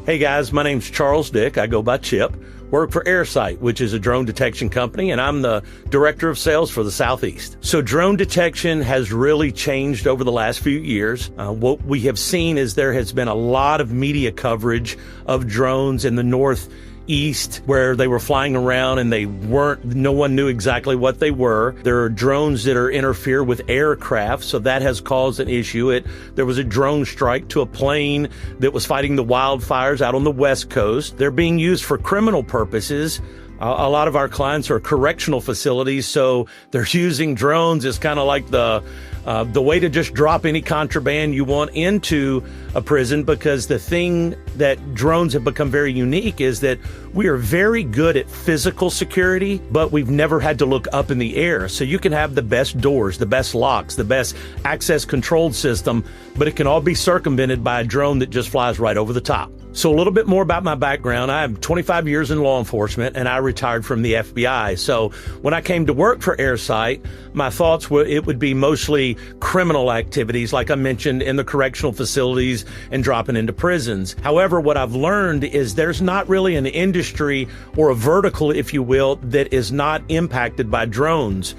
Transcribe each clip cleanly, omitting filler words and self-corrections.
Hey guys, my name's Charles Dick. I go by Chip. Work for AirSight, which is a drone detection company, and I'm the director of sales for the Southeast. So drone detection has really changed over the last few years. What we have seen is there has been a lot of media coverage of drones in the Northeast where they were flying around and no one knew exactly what they were. There are drones that interfere with aircraft, so that has caused an issue. There was a drone strike to a plane that was fighting the wildfires out on the West Coast. They're being used for criminal purposes. A lot of our clients are correctional facilities, so they're using drones as kind of like the way to just drop any contraband you want into a prison, because the thing that drones have become very unique is that we are very good at physical security, but we've never had to look up in the air. So you can have the best doors, the best locks, the best access controlled system, but it can all be circumvented by a drone that just flies right over the top. So a little bit more about my background. I have 25 years in law enforcement, and I retired from the FBI. So when I came to work for AirSight, my thoughts were it would be mostly criminal activities, like I mentioned, in the correctional facilities and dropping into prisons. However, what I've learned is there's not really an industry or a vertical, if you will, that is not impacted by drones.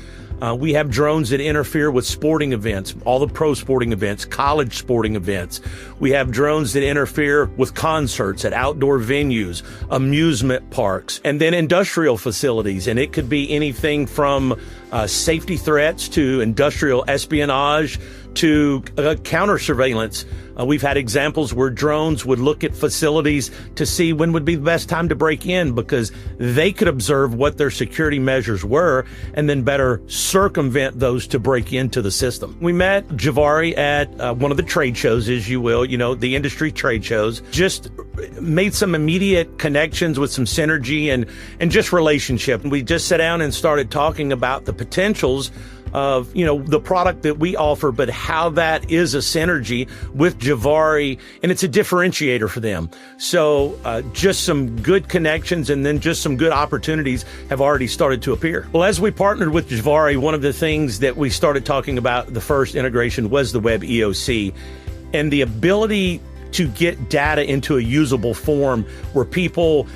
We have drones that interfere with sporting events, all the pro sporting events, college sporting events. We have drones that interfere with concerts at outdoor venues, amusement parks, and then industrial facilities. And it could be anything from safety threats to industrial espionage to counter surveillance. We've had examples where drones would look at facilities to see when would be the best time to break in, because they could observe what their security measures were and then better circumvent those to break into the system. We met Juvare at one of the trade shows, as you will, the industry trade shows, just made some immediate connections with some synergy and just relationship. We just sat down and started talking about the potentials of, the product that we offer, but how that is a synergy with Juvare, and it's a differentiator for them. So just some good connections and then just some good opportunities have already started to appear. Well, as we partnered with Juvare, one of the things that we started talking about, the first integration, was the WebEOC and the ability to get data into a usable form where people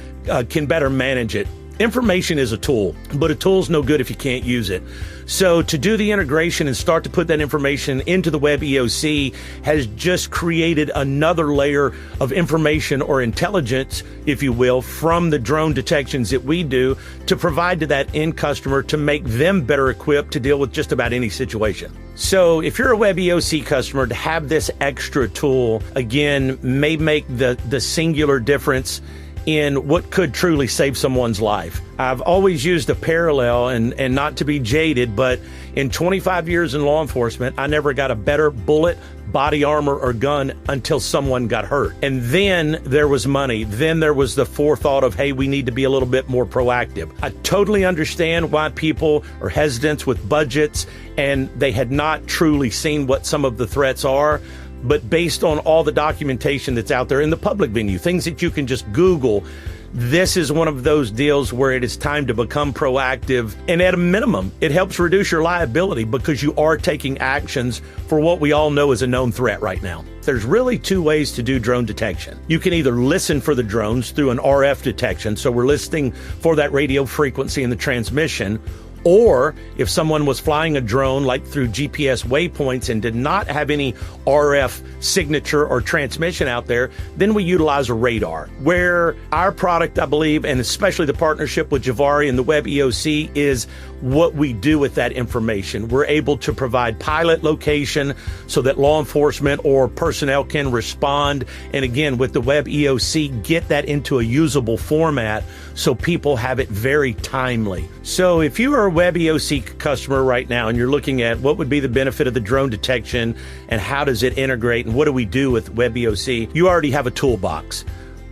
can better manage it. Information is a tool, but a tool's no good if you can't use it. So to do the integration and start to put that information into the WebEOC has just created another layer of information or intelligence, if you will, from the drone detections that we do to provide to that end customer to make them better equipped to deal with just about any situation. So if you're a WebEOC customer, to have this extra tool, again, may make the singular difference in what could truly save someone's life. I've always used a parallel, and not to be jaded, but in 25 years in law enforcement, I never got a better bullet, body armor, or gun until someone got hurt. And then there was money. Then there was the forethought of, hey, we need to be a little bit more proactive. I totally understand why people are hesitant with budgets and they had not truly seen what some of the threats are. But based on all the documentation that's out there in the public venue, things that you can just Google, this is one of those deals where it is time to become proactive. And at a minimum, it helps reduce your liability because you are taking actions for what we all know is a known threat right now. There's really two ways to do drone detection. You can either listen for the drones through an RF detection, so we're listening for that radio frequency in the transmission, or if someone was flying a drone like through GPS waypoints and did not have any RF signature or transmission out there, then we utilize a radar. Where our product, I believe, and especially the partnership with Juvare and the WebEOC, is what we do with that information. We're able to provide pilot location so that law enforcement or personnel can respond. And again, with the WebEOC, get that into a usable format so people have it very timely. So if you are a WebEOC customer right now and you're looking at what would be the benefit of the drone detection and how does it integrate and what do we do with WebEOC, you already have a toolbox.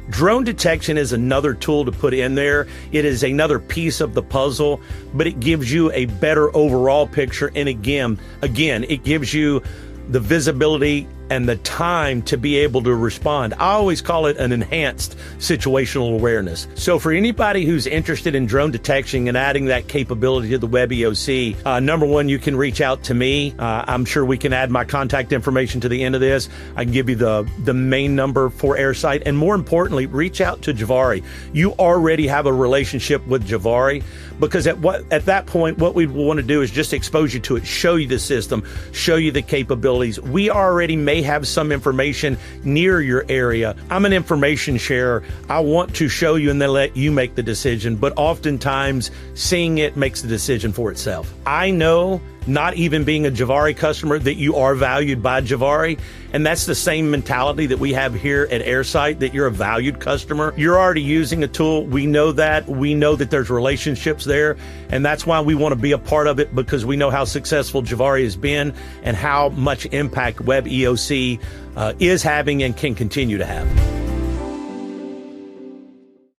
Drone detection is another tool to put in there. It is another piece of the puzzle, but it gives you a better overall picture. And again, it gives you the visibility and the time to be able to respond. I always call it an enhanced situational awareness. So for anybody who's interested in drone detection and adding that capability to the WebEOC, number one, you can reach out to me. I'm sure we can add my contact information to the end of this. I can give you the main number for AirSight, and more importantly, reach out to Juvare. You already have a relationship with Juvare, because at that point, what we want to do is just expose you to it, show you the system, show you the capabilities. We already may have some information near your area. I'm an information sharer. I want to show you and then let you make the decision, but oftentimes seeing it makes the decision for itself. I know, not even being a Juvare customer, that you are valued by Juvare. And that's the same mentality that we have here at AirSight, that you're a valued customer. You're already using a tool. We know that. We know that there's relationships there. And that's why we want to be a part of it, because we know how successful Juvare has been and how much impact WebEOC is having and can continue to have.